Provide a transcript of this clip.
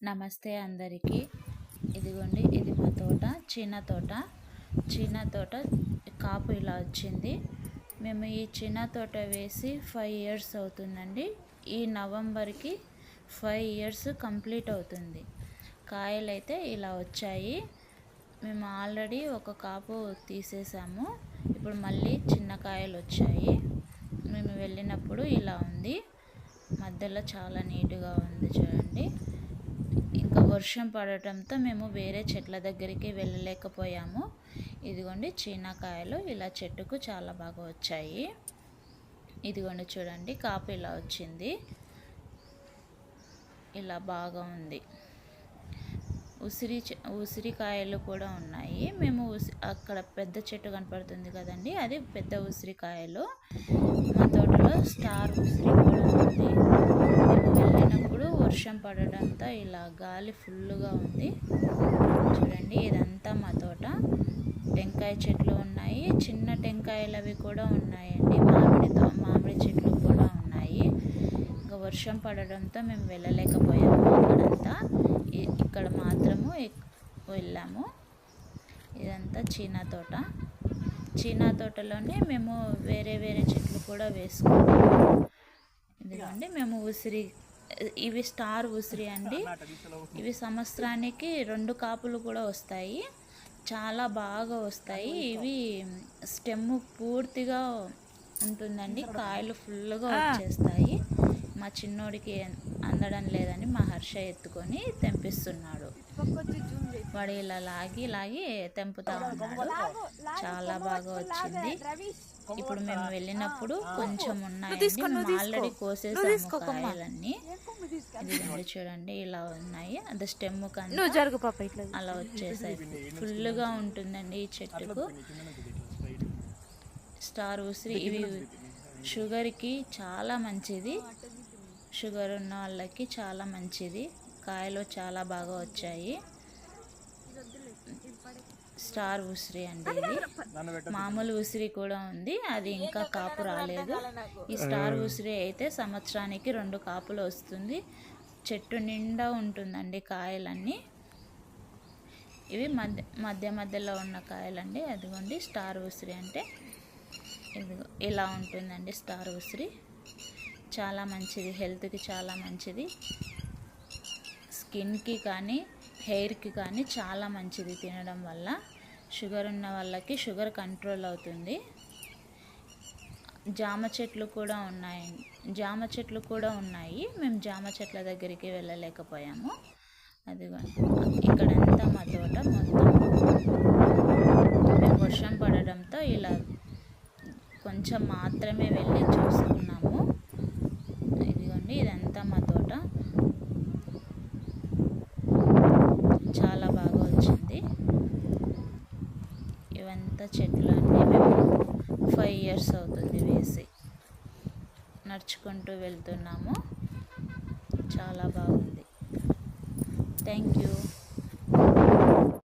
నమస్తే అందరికీ. ఇదిగోండి, ఇది మా తోట, చిన్న తోట కాపు ఇలా వచ్చింది. మేము ఈ చిన్న తోట వేసి 5 ఇయర్స్ అవుతుందండి. ఈ నవంబర్కి 5 ఇయర్స్ కంప్లీట్ అవుతుంది. కాయలు అయితే ఇలా వచ్చాయి. మేము ఆల్రెడీ ఒక కాపు తీసేసాము. ఇప్పుడు మళ్ళీ చిన్న కాయలు వచ్చాయి. మేము వెళ్ళినప్పుడు ఇలా ఉంది. మధ్యలో చాలా నీట్గా ఉంది చూడండి. ఇంకా వర్షం పడటంతో మేము వేరే చెట్ల దగ్గరికి వెళ్ళలేకపోయాము. ఇదిగోండి చీనకాయలు ఇలా చెట్టుకు చాలా బాగా వచ్చాయి. ఇదిగోండి చూడండి, కాపు ఇలా వచ్చింది. ఇలా బాగా ఉంది. ఉసిరికాయలు కూడా ఉన్నాయి. మేము అక్కడ పెద్ద చెట్టు కనపడుతుంది కదండి, అది పెద్ద ఉసిరికాయలు. మా తోటలో స్టార్ ఉసిరి కూడా ఉంది. మేము వెళ్ళినప్పుడు వర్షం పడడంతో ఇలా గాలి ఫుల్గా ఉంది. చూడండి, ఇదంతా మా తోట. టెంకాయ చెట్లు ఉన్నాయి, చిన్న టెంకాయలు అవి కూడా ఉన్నాయండి. మామిడి చెట్లు కూడా ఉన్నాయి. ఇంకా వర్షం పడడంతో మేము వెళ్ళలేకపోయాము అక్కడంతా. ఇక్కడ మాత్రము వెళ్ళాము. ఇదంతా చీనా తోటలోనే మేము వేరే చెట్లు కూడా వేసుకున్నాము. ఎందుకంటే మేము ఇవి స్టార్ ఉసిరి అండి. ఇవి సంవత్సరానికి 2 కాపులు కూడా వస్తాయి. చాలా బాగా వస్తాయి. ఇవి స్టెమ్ పూర్తిగా ఉంటుందండి. కాయలు ఫుల్గా వచ్చేస్తాయి. మా చిన్నోడికి అందడం లేదని మా హర్ష ఎత్తుకొని తెంపిస్తున్నాడు. వాడు ఇలా లాగి తెంపుతా ఉన్నాడు. చాలా బాగా వచ్చింది. ఇప్పుడు మేము వెళ్ళినప్పుడు కొంచెం ఉన్నాయండి. మేము ఆల్రెడీ కోసేసాము కాయలన్నీ. ఇది చూడండి, ఇలా ఉన్నాయి. అది స్టెమ్ కన్నా అలా వచ్చేసాయి. ఫుల్గా ఉంటుందండి ఈ చెట్టుకు. స్టార్ ఉసిరి ఇవి షుగర్కి చాలా మంచిది. షుగర్ ఉన్న వాళ్ళకి చాలా మంచిది. కాయలు చాలా బాగా వచ్చాయి. స్టార్ ఉసిరి అండి ఇది. మామూలు ఉసిరి కూడా ఉంది, అది ఇంకా కాపు రాలేదు. ఈ స్టార్ ఉసిరి అయితే సంవత్సరానికి 2 కాపులు వస్తుంది. చెట్టు నిండా ఉంటుందండి కాయలన్నీ. ఇవి మధ్యలో ఉన్న కాయలండి. అదిగోండి స్టార్ ఉసిరి అంటే ఇదిగో ఇలా ఉంటుందండి. స్టార్ ఉసిరి చాలా మంచిది, హెల్త్కి చాలా మంచిది. స్కిన్కి కానీ హెయిర్కి కానీ చాలా మంచిది తినడం వల్ల. షుగర్ ఉన్న వాళ్ళకి షుగర్ కంట్రోల్ అవుతుంది. జామ చెట్లు కూడా ఉన్నాయి. మేము జామ చెట్ల దగ్గరికి వెళ్ళలేకపోయాము. అదిగో ఇక్కడంతా మా తోట మొత్తం. మేము వర్షం పడడంతో ఇలా కొంచెం మాత్రమే వెళ్ళి చూసుకున్నాము. ఇదిగోండి, ఇదంతా మా తోట. చాలా బాగా వచ్చింది. ఇవంతా చెట్లు అన్నీ మేము 5 ఇయర్స్ అవుతుంది వేసి. నడుచుకుంటూ వెళ్తున్నాము. చాలా బాగుంది. Thank you.